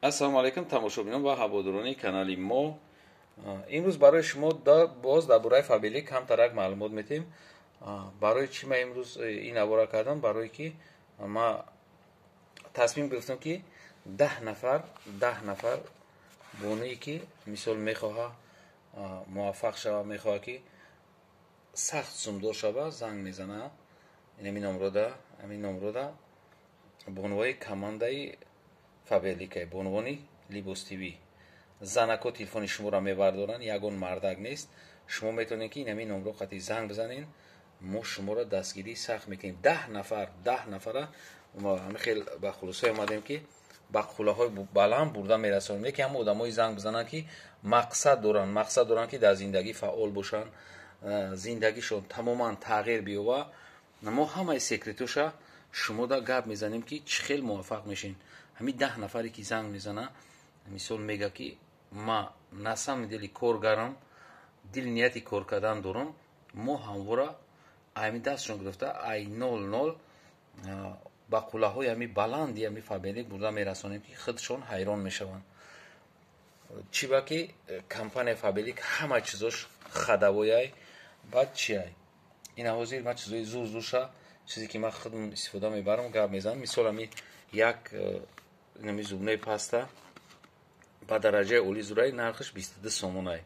ассалому алайкум тамошобинон ва ҳаводорони канали мо. имрӯз барои шумо боз дар бораи фабелик камтарак маълумот метиҳем. барои чӣ ман имрӯз ин авора кардам? Барое ки ман тасмим гирифтам ки 10 нафар бонае ки мисол мехоҳад муваффақ шавад, мехоҳад ки сахт сумдор шавад, занг мезанад. ҳамин номрода бонувои командаи фабеликай, бонувони Libos TV. Занако телефони шуморо мебардоранд, ягон мардак нест. шумо метавонед ки ин номро қати занг бизанед, мо шуморо дастгирӣ сахт мекунем. 10 нафара ҳамин хел ба хулосае омадем ки ба қулаҳои баланд бурда мерасонем. яке ҳам одамои занг бизананд ки мақсад доранд ки дар зиндагӣ фаъол бошанд, зиндагишон тамоман тағйир биёбад. мо ҳамаи секретоша шумо да гап мезанем ки чӣ хел муваффақ мешин. ҳамин 10 нафаре ки занг мезанад, мисол мега ки ма на самои дили коргарам, дили нияти кор кардан дорам, мо ҳамвора ҳамин дастшон гирифта ай 00 ба қулаҳои ҳамин баланди ҳамин фабелик бурда мерасонем ки худшон ҳайрон мешаванд. чӣ ба ки компания фабелик ҳама чизош хадавояй. баъд чиай ин ҳозир ма чизои зурша чизе ки ман худам истифода мебарам, гап мезанам. мисол ҳамин як ҳамин зубнаи паста ба дараҷаи оли зураи нархш 22 сомонай.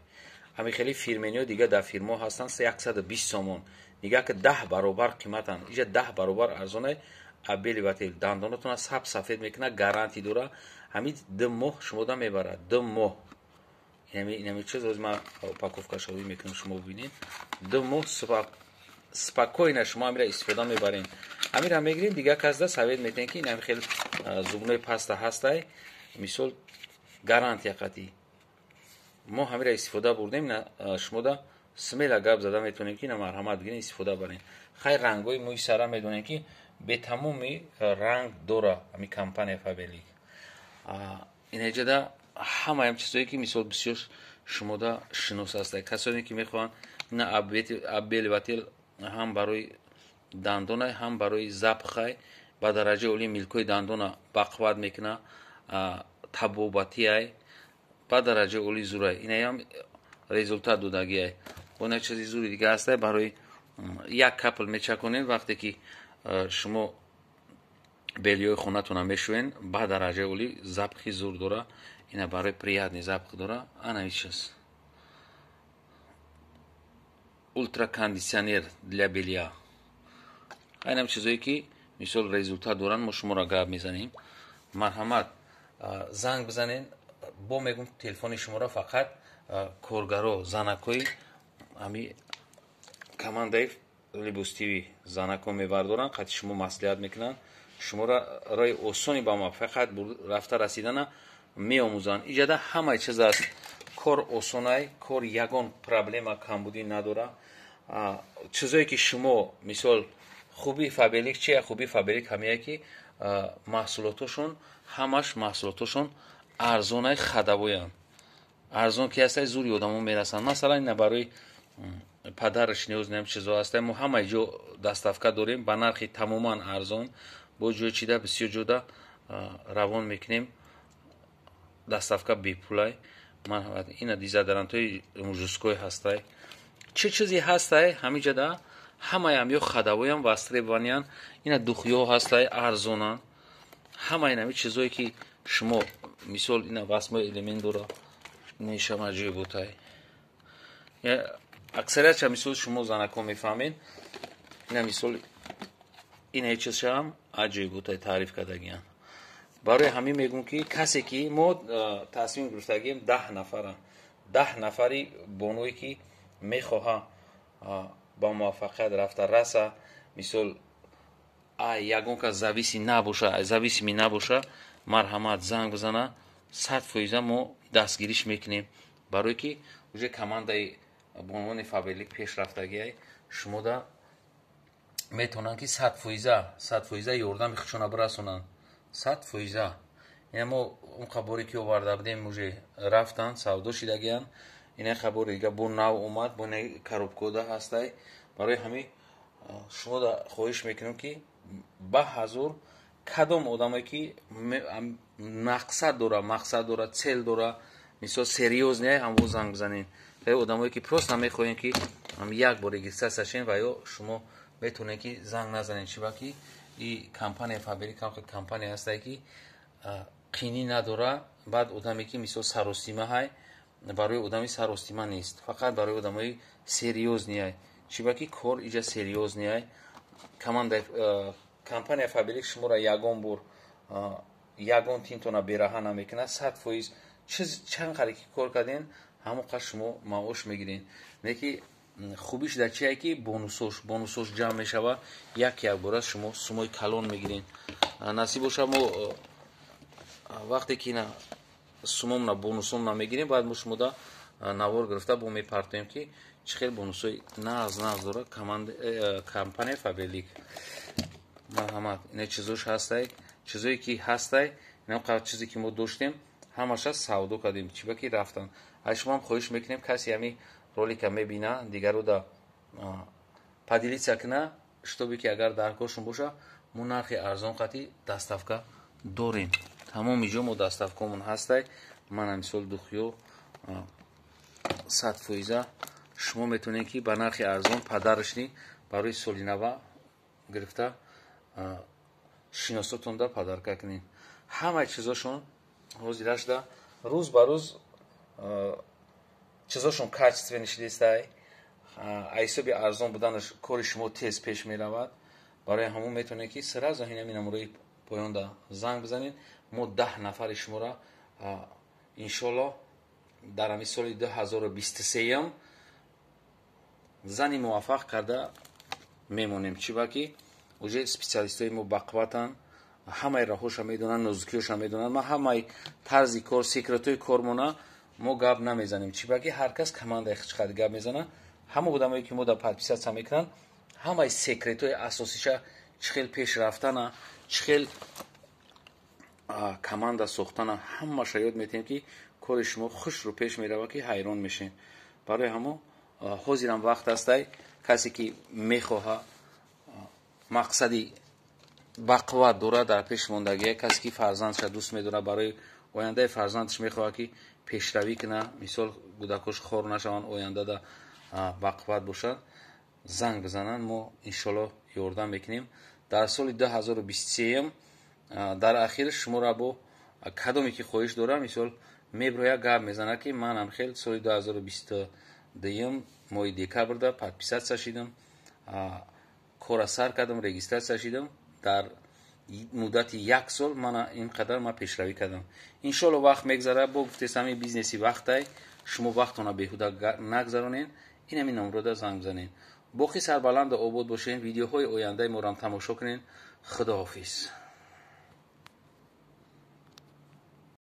ҳамин хели фирмениҳо дига дар фирмо ҳастанд 120 сомон. мегӯяд ки 10 баробар қиматанд. инҷа 10 баробар арзонай. абели вател дандонатона саб сафед мекуна, гарантӣ дора. ҳамин 2 моҳ шумода мебарад. 2 моҳ ин чиз ҳозир ман упаковкашавӣ мекунам, шумо бибинед. 2 моҳ спокойно шумо ҳамира истифода мебаред. ҳамира мегиред, дига кас да савед метен ки ин ҳамин хел зубнои паста ҳастай, мисол гарантия қатӣ. мо ҳамира истифода бурдем. шумо да смела гап зада метавонем ки марҳамат бигирен, истифода барен. хай рангҳои мӯи сара медонем ки бетамоми ранг дора ҳамин компания фабелик. инҷада ҳамаям чизое ки мисол бисёр шумо да шинос ҳастед. касоне ки мехоҳанд ина аббели вател ҳам барои дандонай, ҳам барои запхай ба дараҷаи оли милкои дандона бақват мекуна, табобатиай ба дараҷаи оли зурай. инаям результат додагиай. оне чизи зури дига ҳастай. барои як капл мечаконед вақте ки шумо белиҳои хонатона мешӯен, ба дараҷаи оли запхи зур дора. ина барои приятни запх дора. ана чиз ультракондитсионер для белья. айнам чизое ки мисол результат доранд. мо шуморо гап мезанем. марҳамат занг бизанед. бо мегум телефони шуморо фақат коргаро, занакои ҳамин командаи Libos TV занако мебардоранд, қати шумо маслиҳат мекунанд, шуморо роҳи осони ба муваффақият рафта расидана меомӯзанд. иҷада ҳамаи чиз аст. кор осонай, кор ягон проблема камбудӣ надора. чизое ки шумо мисол хуби фабелик чия? хуби фабелик ҳамия ки маҳсулотошон ҳамаш маҳсулотошон арзонай, хадавоянд. арзон ки ҳастай, зури одамо мерасанд. масалан ина барои падараш ниёз наем чизо ҳастай. мо ҳамаи ҷо доставка дорем ба нархи тамоман арзон. бо ҷои чида бисёр ҷода равон мекунем доставка бепулай. ина дизодорантҳои мужское ҳастай. чӣ чизе ҳастай? ҳамин ҷада ҳамаям ё хадавоям востребованиянд. ина духиҳо ҳастай, арзонанд. ҳамаи ҳамин чизое ки шумо мисол ина васмои элемент дора, нешам аҷоиботай. аксариятша мисол шумо занако мефаҳмед. ина мисол ина чизшам аҷоиботай таъриф кардагиянд. барои ҳамин мегӯм ки касе ки мо тасмим гирифтагием 10 нафара. 10 нафари бонуе ки мехоҳад ба муваффақият рафта раса. мисол ягон кас зависими набоша, марҳамат занг бизана, 100% мо дастгириш мекунем. барое ки уже командаи бонувони фабелик пешрафтагиай, шумо да метавонанд ки 100% ёрдами худшона бирасонанд. 100%. ина мо он хаборе ки оварда будем уже рафтанд, савдо шидагиянд. ина хабори дига бо нав омад, бо коробкода ҳастай. барои ҳамин шумо да хоҳиш мекунам ки ба ҳазур кадом одаме ки мақсад дора цел дора мисол серьёзне ҳамво занг бизанед одамое ки просто мехоҳем ки як бор регистрация шен ва ё шумо метавонед ки занг назанед чиба ки и компания фабрик компания ҳастае ки қинӣ надора баъд одаме ки мисол саростимаҳай барои одами саростима нест фақат барои одамои серьёзнияй чиба ки кор иҷа серьёзнияй команда компания фабрик шуморо ягон бор ягон тинтона бераҳа намекунад 100% чанд харе ки кор карден ҳамон қадр шумо маош мегиред неки хубиш дар чие ки бонусош ҷамъ мешава як бора шумо сумои калон мегиред насиб боша мо вақте ки сумомна бонусомна мегирем баъд мо шумода навор гирифта бо мепартоем ки чӣ хел бонусои нағз дора компания фабрик марҳамат ина чизош ҳастай чизое ки ҳастай ина қадр чизе ки мо доштем ҳамаша савдо кардем чиба ки рафтан аз шумо ҳам хоҳиш мекунем касе ҳами ролика мебина дигару да поделиться куна штобе ки агар дар коршон боша мо нархи арзон қати доставка дорем тамоми ҷо мо доставкамон ҳастай мана мисол духё 100% шумо метавонед ки ба нархи арзон падарашни барои соли нава гирифта шиносотонда падарка кунед ҳамаи чизошон ҳозира шуда рӯз ба рӯз чизошон качествени шидестай айсоби арзон буданаш кори шумо тез пеш меравад барои ҳамон метавонед ки сразу ҳинами намурои поёнда занг бизанед мо 10 нафари шуморо иншоалло дар ҳамин соли 2023 зани муваффақ карда мемонем чиба ки уже специалистои мо бақувватанд ҳамаи раҳоша медонанд нозукиёша медонанд ма ҳамаи тарзи кор секретои кормона мо гап намезанем чиба ки ҳар кас командаи хичқади гап мезана ҳама одамое ки мо дар подписатсия мекунанд ҳамаи секретои асосиша чӣ хел пеш рафтана чӣ хел команда сохтана ҳамаша ёд метиҳем ки кори шумо хушрӯ пеш мерава ки ҳайрон мешем барои ҳамо ҳозирам вақт ҳастай касе ки мехоҳа мақсади бақувват дора дар пешмондагӣ касе ки фарзандша дӯст медорад барои ояндаи фарзандаш мехоҳад ки пешравӣ кунад мисол кӯдакош хор нашаванд ояндада бақувват бошад занг бизананд мо иншоалло ёрдам мекунем дар соли 2023 дар ахир шуморо бо кадоме ки хоҳиш дорам мисол меброя гап мезанад ки манам хел соли 2022 моҳи декабрда подписатсия шидам кора сар кардам регистратсия шидам дар муддати 1 сол мана ин қадар ма пешравӣ кардам иншоалло вақт мегзара бо гуфтест ҳамин бизнеси вақтай шумо вақтона беҳуда нагзаронед ин ҳамин номрода занг бизанед боқи сарбаланду обод бошед видеоҳои ояндаи морам тамошо кунед худоҳофиз